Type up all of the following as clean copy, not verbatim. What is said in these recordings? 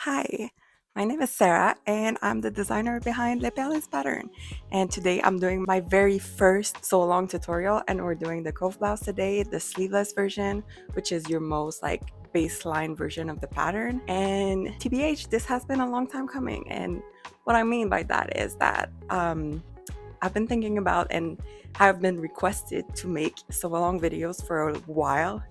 Hi, my name is Sarah and I'm the designer behind Le PERLINES pattern. And today I'm doing my very first sew along tutorial and we're doing the Cove Blouse today, the sleeveless version, which is your most baseline version of the pattern. And TBH, this has been a long time coming. And what I mean by that is that I've been thinking about and have been requested to make sew along videos for a while.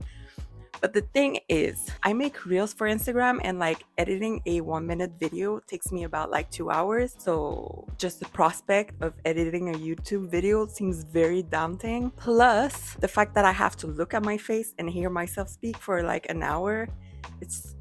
But the thing is, I make reels for Instagram and editing a 1 minute video takes me about 2 hours. So just the prospect of editing a YouTube video seems very daunting. Plus the fact that I have to look at my face and hear myself speak for an hour,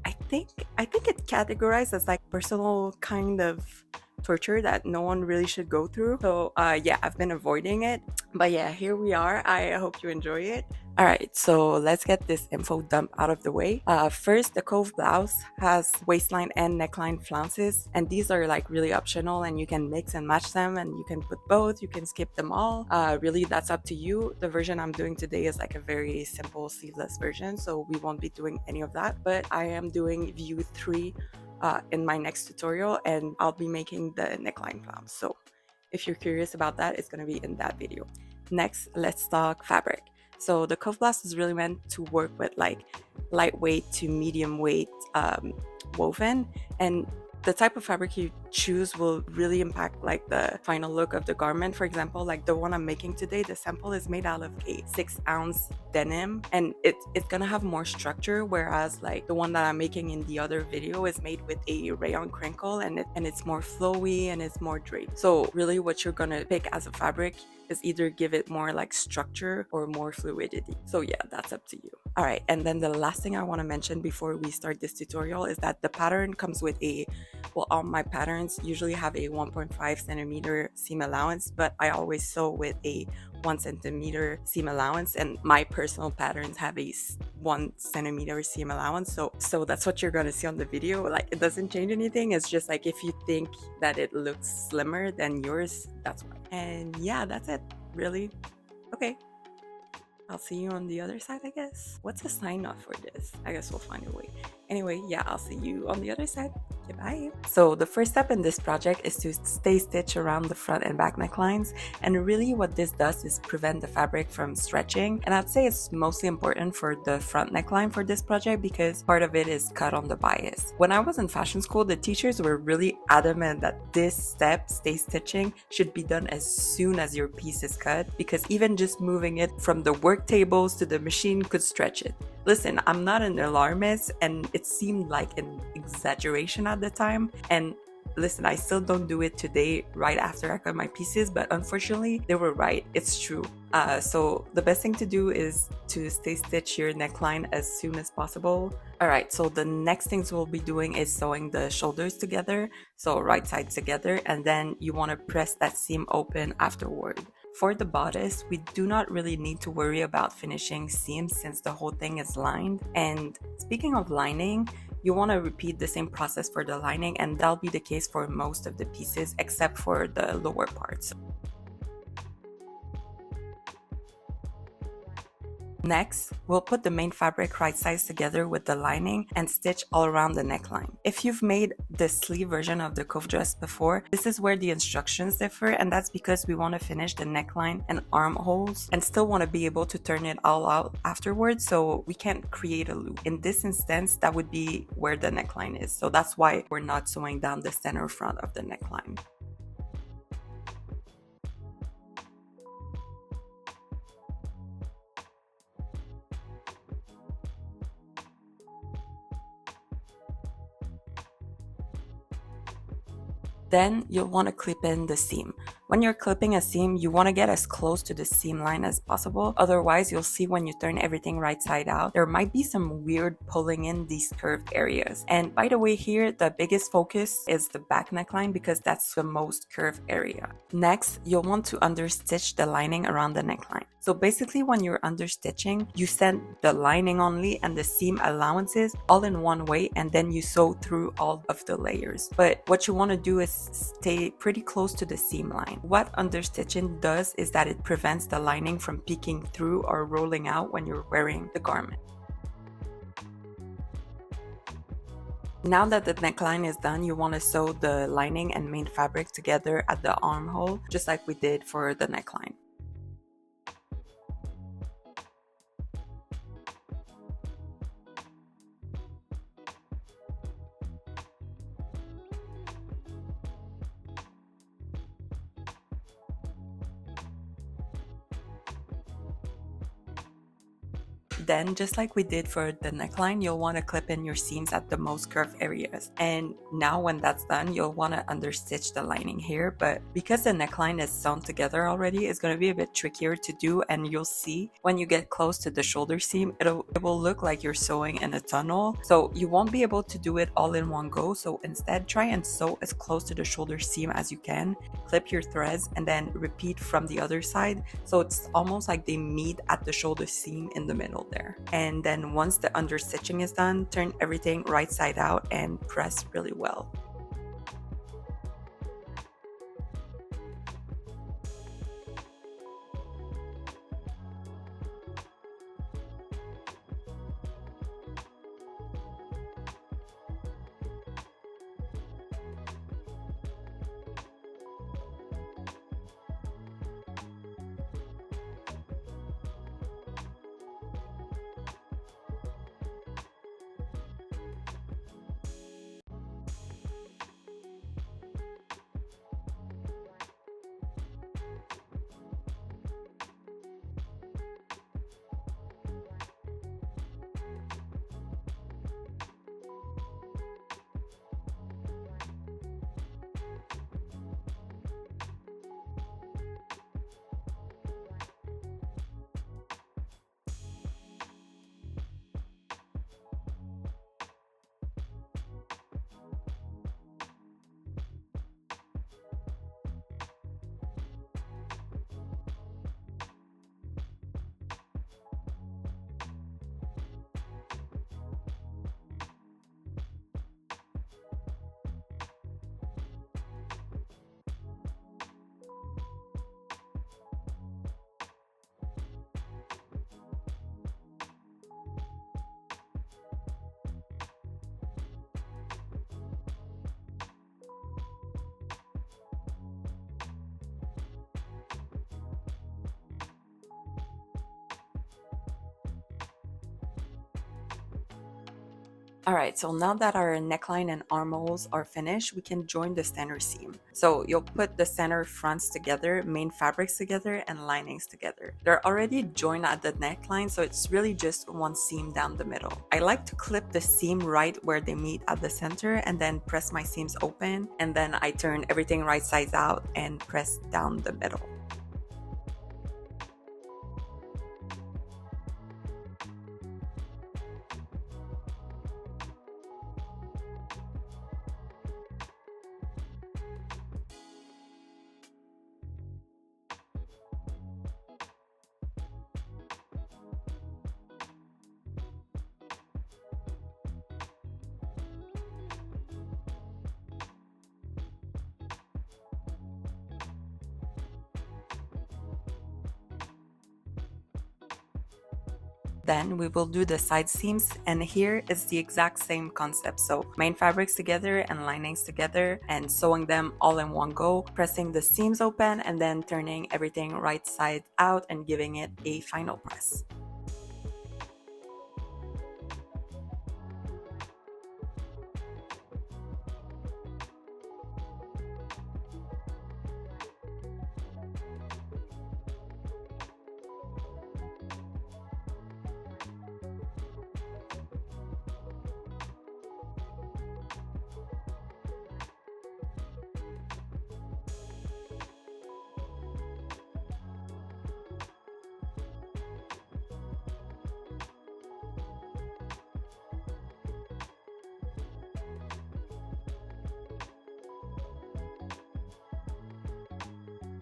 I think it categorized as personal kind of torture that no one really should go through. So yeah, I've been avoiding it. But yeah, here we are. I hope you enjoy it. All right, so let's get this info dump out of the way. First, the Cove Blouse has waistline and neckline flounces, and these are really optional and you can mix and match them and you can put both, you can skip them all. Really, that's up to you. The version I'm doing today is a very simple sleeveless version, so we won't be doing any of that, but I am doing view 3 in my next tutorial and I'll be making the neckline flounce. So if you're curious about that, it's going to be in that video. Next, let's talk fabric. So the Cove Blouse is really meant to work with lightweight to medium weight woven, and the type of fabric you choose will really impact the final look of the garment. For example, the one I'm making today, the sample is made out of a 6-ounce denim and it's gonna have more structure, whereas the one that I'm making in the other video is made with a rayon crinkle and it's more flowy and it's more draped. So really what you're gonna pick as a fabric is either give it more structure or more fluidity. So yeah, that's up to you. All right, and then the last thing I want to mention before we start this tutorial is that the pattern comes with all my patterns usually have a 1.5 centimeter seam allowance, but I always sew with a 1 centimeter seam allowance, and my personal patterns have a 1 centimeter seam allowance. So that's what you're gonna see on the video. It doesn't change anything. It's just if you think that it looks slimmer than yours, that's why. And yeah, that's it, really. Okay, I'll see you on the other side, I guess. What's the sign off for this? I guess we'll find a way. Anyway, yeah, I'll see you on the other side. Okay, bye. So the first step in this project is to stay stitch around the front and back necklines. And really what this does is prevent the fabric from stretching. And I'd say it's mostly important for the front neckline for this project because part of it is cut on the bias. When I was in fashion school, the teachers were really adamant that this step, stay stitching, should be done as soon as your piece is cut, because even just moving it from the work tables to the machine could stretch it. Listen, I'm not an alarmist and it seemed like an exaggeration at the time, and listen, I still don't do it today right after I cut my pieces, but unfortunately they were right. It's true. So the best thing to do is to stay stitch your neckline as soon as possible. All right, so the next things we'll be doing is sewing the shoulders together, so right sides together, and then you want to press that seam open afterward. For the bodice, we do not really need to worry about finishing seams since the whole thing is lined. And speaking of lining, you want to repeat the same process for the lining, and that'll be the case for most of the pieces except for the lower parts. Next, we'll put the main fabric right sides together with the lining and stitch all around the neckline. If you've made the sleeve version of the Cove dress before, this is where the instructions differ, and that's because we want to finish the neckline and armholes and still want to be able to turn it all out afterwards, so we can't create a loop. In this instance, that would be where the neckline is, so that's why we're not sewing down the center front of the neckline. Then you'll want to clip in the seam. When you're clipping a seam, you want to get as close to the seam line as possible. Otherwise, you'll see when you turn everything right side out, there might be some weird pulling in these curved areas. And by the way, here, the biggest focus is the back neckline because that's the most curved area. Next, you'll want to understitch the lining around the neckline. So basically, when you're understitching, you send the lining only and the seam allowances all in one way, and then you sew through all of the layers. But what you want to do is stay pretty close to the seam line. What understitching does is that it prevents the lining from peeking through or rolling out when you're wearing the garment. Now that the neckline is done, you want to sew the lining and main fabric together at the armhole, just like we did for the neckline. Then, just like we did for the neckline, you'll want to clip in your seams at the most curved areas. And now when that's done, you'll want to understitch the lining here, but because the neckline is sewn together already, it's going to be a bit trickier to do, and you'll see when you get close to the shoulder seam, it will look like you're sewing in a tunnel, so you won't be able to do it all in one go. So instead, try and sew as close to the shoulder seam as you can, clip your threads, and then repeat from the other side, so it's almost like they meet at the shoulder seam in the middle there. And then once the understitching is done, turn everything right side out and press really well. Alright, so now that our neckline and armholes are finished, we can join the center seam. So you'll put the center fronts together, main fabrics together, and linings together. They're already joined at the neckline, so it's really just one seam down the middle. I like to clip the seam right where they meet at the center and then press my seams open, and then I turn everything right sides out and press down the middle. Then we will do the side seams, and here is the exact same concept. So main fabrics together and linings together and sewing them all in one go, pressing the seams open and then turning everything right side out and giving it a final press.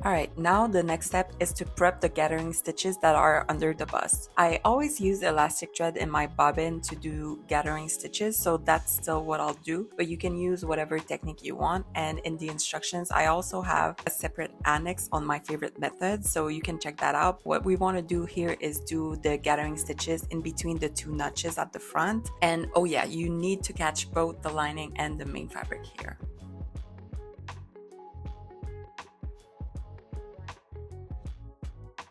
Alright, now the next step is to prep the gathering stitches that are under the bust. I always use elastic thread in my bobbin to do gathering stitches, so that's still what I'll do, but you can use whatever technique you want. And in the instructions, I also have a separate annex on my favorite method, so you can check that out. What we want to do here is do the gathering stitches in between the two notches at the front. And oh yeah, you need to catch both the lining and the main fabric here.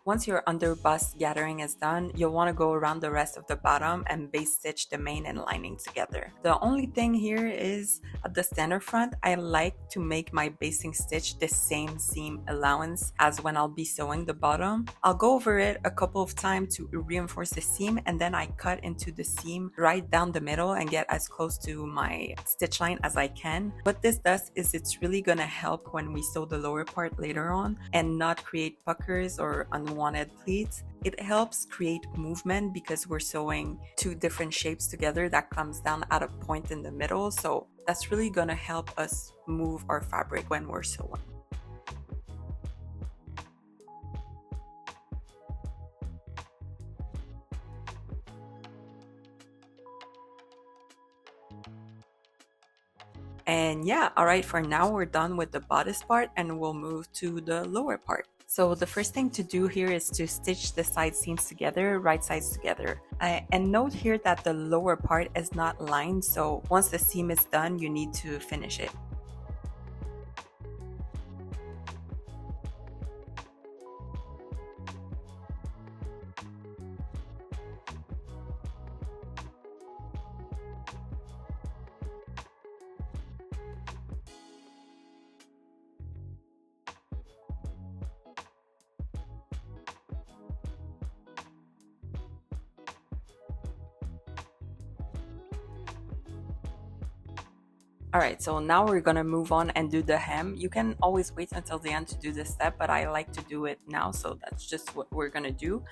Once your underbust gathering is done, you'll want to go around the rest of the bottom and base stitch the main and lining together. The only thing here is at the standard front, I like to make my basting stitch the same seam allowance as when I'll be sewing the bottom. I'll go over it a couple of times to reinforce the seam, and then I cut into the seam right down the middle and get as close to my stitch line as I can. What this does is it's really gonna help when we sew the lower part later on and not create puckers or unwanted pleats. It helps create movement because we're sewing two different shapes together that comes down at a point in the middle, so that's really gonna help us move our fabric when we're sewing. And yeah, alright, for now we're done with the bodice part and we'll move to the lower part. So the first thing to do here is to stitch the side seams together, right sides together. And note here that the lower part is not lined, so once the seam is done, you need to finish it. Alright, so now we're gonna move on and do the hem. You can always wait until the end to do this step, but I like to do it now, so that's just what we're gonna do.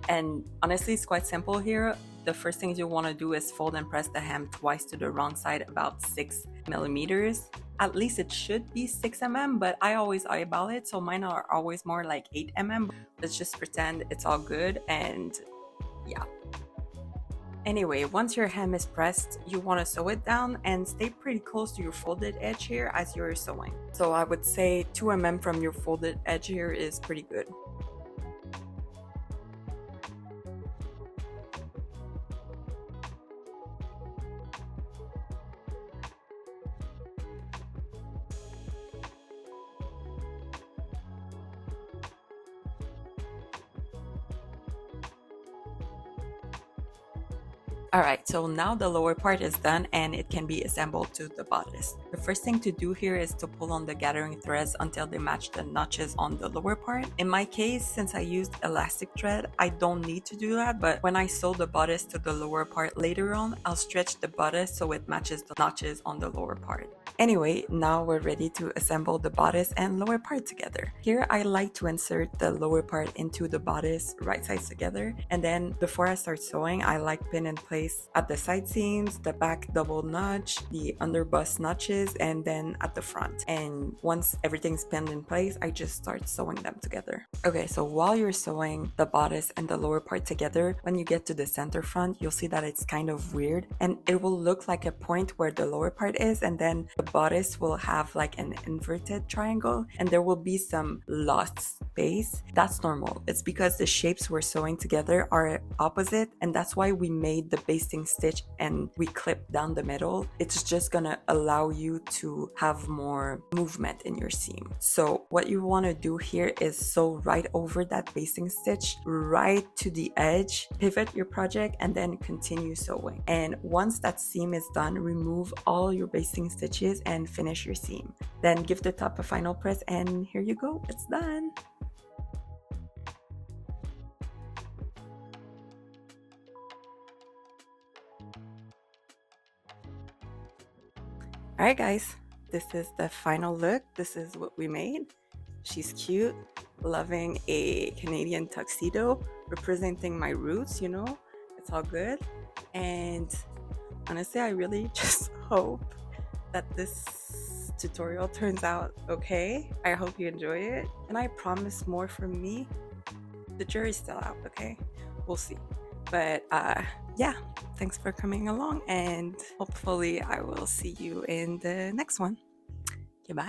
And honestly, it's quite simple here. The first thing you want to do is fold and press the hem twice to the wrong side, about 6 millimeters. At least it should be 6 mm, but I always eyeball it, so mine are always more like 8 mm. Let's just pretend it's all good, and yeah. Anyway, once your hem is pressed, you want to sew it down and stay pretty close to your folded edge here as you're sewing. So I would say 2 mm from your folded edge here is pretty good. Alright, so now the lower part is done and it can be assembled to the bodice. The first thing to do here is to pull on the gathering threads until they match the notches on the lower part. In my case, since I used elastic thread, I don't need to do that, but when I sew the bodice to the lower part later on, I'll stretch the bodice so it matches the notches on the lower part. Anyway, now we're ready to assemble the bodice and lower part together. Here I like to insert the lower part into the bodice right sides together, and then before I start sewing, I like pin in place at the side seams, the back double notch, the underbust notches, and then at the front. And once everything's pinned in place, I just start sewing them together. Okay, so while you're sewing the bodice and the lower part together, when you get to the center front, you'll see that it's kind of weird, and it will look like a point where the lower part is, and then the bodice will have like an inverted triangle, and there will be some lost space. That's normal. It's because the shapes we're sewing together are opposite, and that's why we made the basting stitch and we clip down the middle. It's just gonna allow you to have more movement in your seam. So what you want to do here is sew right over that basting stitch right to the edge, pivot your project, and then continue sewing. And once that seam is done, remove all your basting stitches and finish your seam. Then give the top a final press, and here you go, it's done. Alright guys, this is the final look. This is what we made. She's cute, loving a Canadian tuxedo, representing my roots, you know, it's all good. And honestly, I really just hope that this tutorial turns out okay. I hope you enjoy it, and I promise more from me. The jury's still out, okay? We'll see. But yeah, thanks for coming along, and hopefully I will see you in the next one. Goodbye.